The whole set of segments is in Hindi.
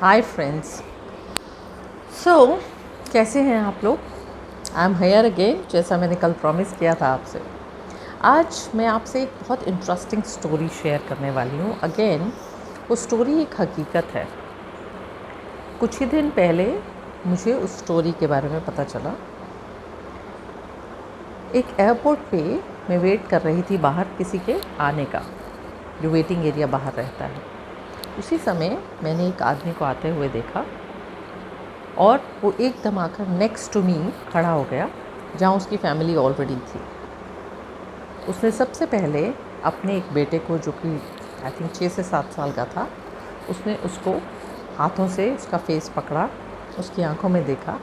Hi friends. सो कैसे हैं आप लोग? आई एम हेयर अगेन, जैसा मैंने कल प्रॉमिस किया था आपसे। आज मैं आपसे एक बहुत इंटरेस्टिंग स्टोरी शेयर करने वाली हूँ। अगेन वो स्टोरी एक हकीकत है। कुछ ही दिन पहले मुझे उस स्टोरी के बारे में पता चला। एक एयरपोर्ट पे मैं वेट कर रही थी बाहर किसी के आने का, जो वेटिंग एरिया बाहर रहता है। उसी समय मैंने एक आदमी को आते हुए देखा और वो एकदम आकर नेक्स्ट टू मी खड़ा हो गया, जहाँ उसकी फैमिली ऑलरेडी थी। उसने सबसे पहले अपने एक बेटे को, जो कि आई थिंक 6 से 7 साल का था, उसने उसको हाथों से उसका फेस पकड़ा, उसकी आंखों में देखा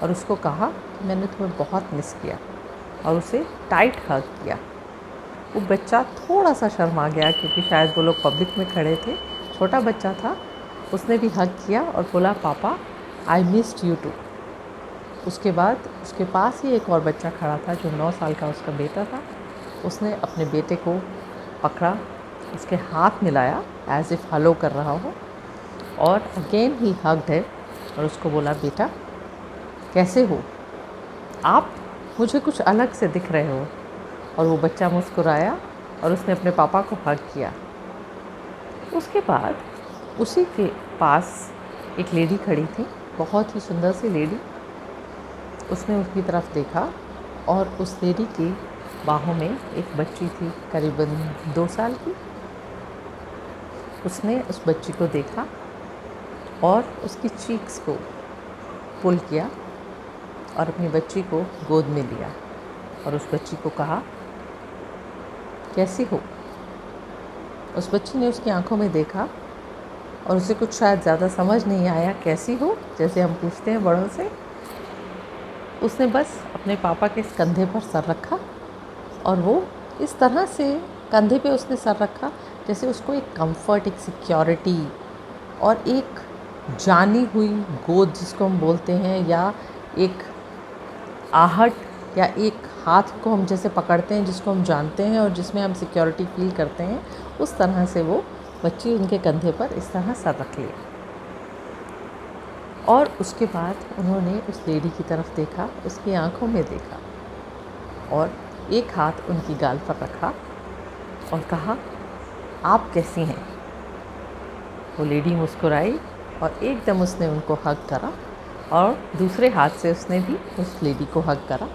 और उसको कहा कि मैंने तुम्हें बहुत मिस किया, और उसे टाइट हग किया। वो बच्चा थोड़ा सा शर्मा गया, क्योंकि शायद वो लोग पब्लिक में खड़े थे। छोटा बच्चा था, उसने भी हग किया और बोला, पापा आई मिस्ड यू टू। उसके बाद उसके पास ही एक और बच्चा खड़ा था, जो 9 साल का उसका बेटा था। उसने अपने बेटे को पकड़ा, उसके हाथ मिलाया एज इफ़ हलो कर रहा हो, और अगेन ही हग्ड है और उसको बोला, बेटा कैसे हो आप? मुझे कुछ अलग से दिख रहे हो। और वो बच्चा मुस्कुराया और उसने अपने पापा को हग किया। उसके बाद उसी के पास एक लेडी खड़ी थी, बहुत ही सुंदर सी लेडी। उसने उसकी तरफ देखा और उस लेडी की बाहों में एक बच्ची थी, करीबन 2 साल की। उसने उस बच्ची को देखा और उसकी चीक्स को पुल किया और अपनी बच्ची को गोद में लिया और उस बच्ची को कहा, कैसी हो? उस बच्ची ने उसकी आंखों में देखा और उसे कुछ शायद ज़्यादा समझ नहीं आया, कैसी हो, जैसे हम पूछते हैं बड़ों से। उसने बस अपने पापा के कंधे पर सर रखा और वो इस तरह से कंधे पे उसने सर रखा जैसे उसको एक कंफर्ट, एक सिक्योरिटी और एक जानी हुई गोद, जिसको हम बोलते हैं, या एक आहट, या एक हाथ को हम जैसे पकड़ते हैं जिसको हम जानते हैं और जिसमें हम सिक्योरिटी फील करते हैं, उस तरह से वो बच्ची उनके कंधे पर इस तरह सर रख लिया। और उसके बाद उन्होंने उस लेडी की तरफ देखा, उसकी आंखों में देखा और एक हाथ उनकी गाल पर रखा और कहा, आप कैसी हैं? वो लेडी मुस्कुराई और एकदम उसने उनको हग करा और दूसरे हाथ से उसने भी उस लेडी को हग करा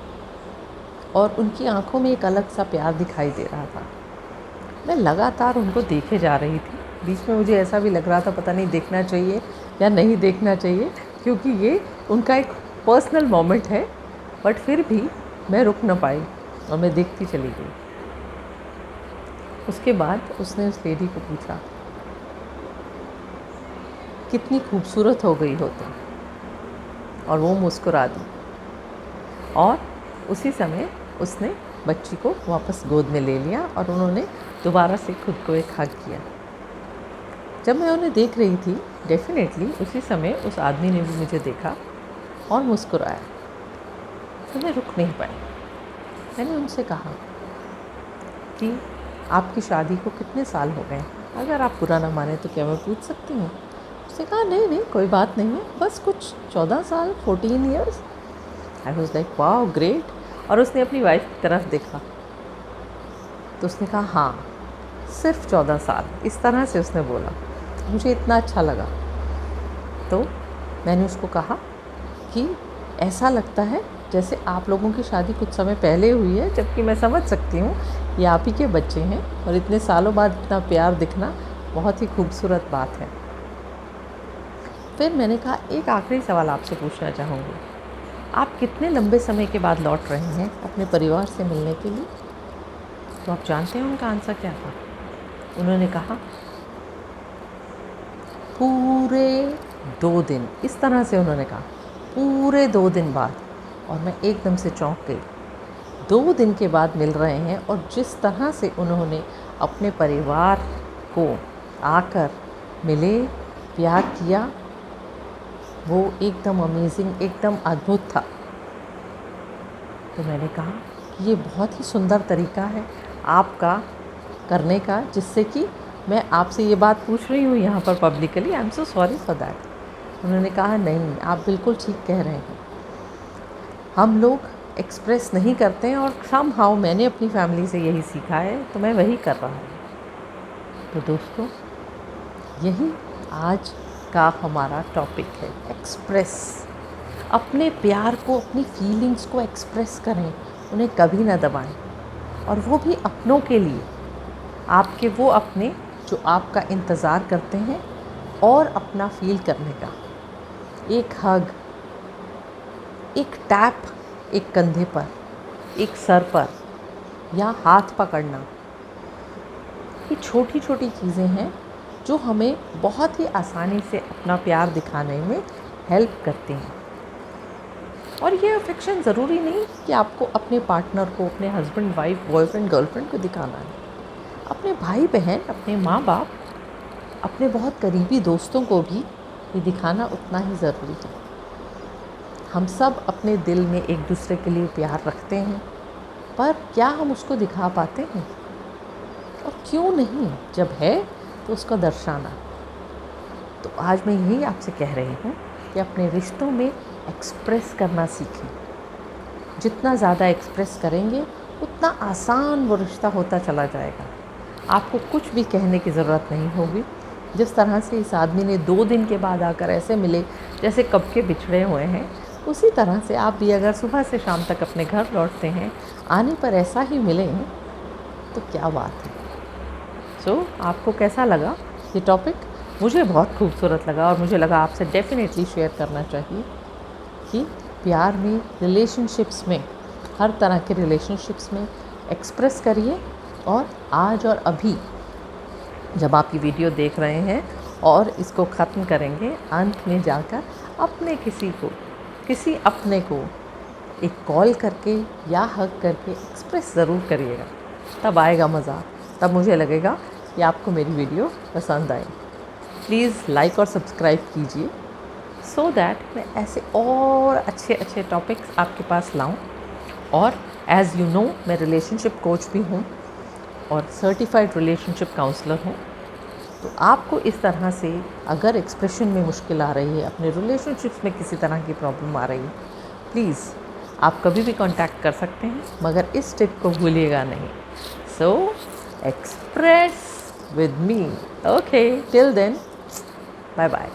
और उनकी आंखों में एक अलग सा प्यार दिखाई दे रहा था। मैं लगातार उनको देखे जा रही थी। बीच में मुझे ऐसा भी लग रहा था, पता नहीं देखना चाहिए या नहीं देखना चाहिए, क्योंकि ये उनका एक पर्सनल मोमेंट है। बट फिर भी मैं रुक न पाई और मैं देखती चली गई। उसके बाद उसने उस लेडी को पूछा, कितनी खूबसूरत हो गई हो तुम? और वो मुस्कुरा दी और उसी समय उसने बच्ची को वापस गोद में ले लिया और उन्होंने दोबारा से खुद को एक हग किया। जब मैं उन्हें देख रही थी, डेफिनेटली उसी समय उस आदमी ने भी मुझे देखा और मुस्कुराया, तो मैं रुक नहीं पाई। मैंने उनसे कहा कि आपकी शादी को कितने साल हो गए? अगर आप बुरा ना माने तो क्या मैं पूछ सकती हूँ? उसने कहा, नहीं नहीं, कोई बात नहीं है, बस कुछ 14 साल, 14 ईयर्स। आई वॉज लाइक, वाह ग्रेट। और उसने अपनी वाइफ की तरफ देखा तो उसने कहा, हाँ सिर्फ 14 साल, इस तरह से उसने बोला। मुझे इतना अच्छा लगा। तो मैंने उसको कहा कि ऐसा लगता है जैसे आप लोगों की शादी कुछ समय पहले हुई है, जबकि मैं समझ सकती हूँ ये आप ही के बच्चे हैं और इतने सालों बाद इतना प्यार दिखना बहुत ही खूबसूरत बात है। फिर मैंने कहा, एक आखिरी सवाल आपसे पूछना चाहूँगी, आप कितने लंबे समय के बाद लौट रहे हैं अपने परिवार से मिलने के लिए? तो आप जानते हैं उनका आंसर क्या था? उन्होंने कहा, पूरे 2 दिन। इस तरह से उन्होंने कहा, पूरे 2 दिन बाद। और मैं एकदम से चौंक गई। 2 दिन के बाद मिल रहे हैं और जिस तरह से उन्होंने अपने परिवार को आकर मिले, प्यार किया, वो एकदम अमेजिंग, एकदम अद्भुत था। तो मैंने कहा कि ये बहुत ही सुंदर तरीका है आपका करने का, जिससे कि मैं आपसे ये बात पूछ रही हूँ यहाँ पर publicly. I am so sorry for that. उन्होंने कहा नहीं, आप बिल्कुल ठीक कह रहे हैं, हम लोग एक्सप्रेस नहीं करते हैं और समहाउ मैंने अपनी फैमिली से यही सीखा है, तो मैं वही कर रहा हूँ। तो दोस्तों, यही आज का हमारा टॉपिक है, एक्सप्रेस। अपने प्यार को, अपनी फीलिंग्स को एक्सप्रेस करें, उन्हें कभी ना दबाएं, और वो भी अपनों के लिए, आपके वो अपने जो आपका इंतज़ार करते हैं और अपना फील करने का। एक हग, एक टैप, एक कंधे पर, एक सर पर, या हाथ पकड़ना, ये छोटी छोटी चीज़ें हैं जो हमें बहुत ही आसानी से अपना प्यार दिखाने में हेल्प करती हैं। और ये अफेक्शन ज़रूरी नहीं कि आपको अपने पार्टनर को, अपने हस्बैंड, वाइफ, बॉयफ्रेंड, गर्लफ्रेंड को दिखाना है। अपने भाई बहन, अपने माँ बाप, अपने बहुत करीबी दोस्तों को भी ये दिखाना उतना ही ज़रूरी है। हम सब अपने दिल में एक दूसरे के लिए प्यार रखते हैं, पर क्या हम उसको दिखा पाते हैं? और क्यों नहीं? जब है तो उसको दर्शाना। तो आज मैं यही आपसे कह रही हूँ कि अपने रिश्तों में एक्सप्रेस करना सीखें। जितना ज़्यादा एक्सप्रेस करेंगे उतना आसान वो रिश्ता होता चला जाएगा। आपको कुछ भी कहने की ज़रूरत नहीं होगी। जिस तरह से इस आदमी ने 2 दिन के बाद आकर ऐसे मिले जैसे कब के बिछड़े हुए हैं, उसी तरह से आप भी अगर सुबह से शाम तक अपने घर लौटते हैं, आने पर ऐसा ही मिलें, तो क्या बात है। सो आपको कैसा लगा ये टॉपिक? मुझे बहुत खूबसूरत लगा और मुझे लगा आपसे डेफिनेटली शेयर करना चाहिए कि प्यार में, रिलेशनशिप्स में, हर तरह के रिलेशनशिप्स में एक्सप्रेस करिए। और आज और अभी जब आप ये वीडियो देख रहे हैं और इसको ख़त्म करेंगे, अंत में जाकर अपने किसी अपने को एक कॉल करके या हग करके एक्सप्रेस ज़रूर करिएगा। तब आएगा मज़ा, तब मुझे लगेगा कि आपको मेरी वीडियो पसंद आई। प्लीज़ लाइक और सब्सक्राइब कीजिए सो दैट मैं ऐसे और अच्छे अच्छे टॉपिक्स आपके पास लाऊं। और एज़ यू नो, मैं रिलेशनशिप कोच भी हूँ और सर्टिफाइड रिलेशनशिप काउंसलर हूँ। तो आपको इस तरह से अगर एक्सप्रेशन में मुश्किल आ रही है, अपने रिलेशनशिप्स में किसी तरह की प्रॉब्लम आ रही है, प्लीज़ आप कभी भी कांटेक्ट कर सकते हैं, मगर इस टिप को भूलिएगा नहीं। सो express with me. Okay, till then, bye bye.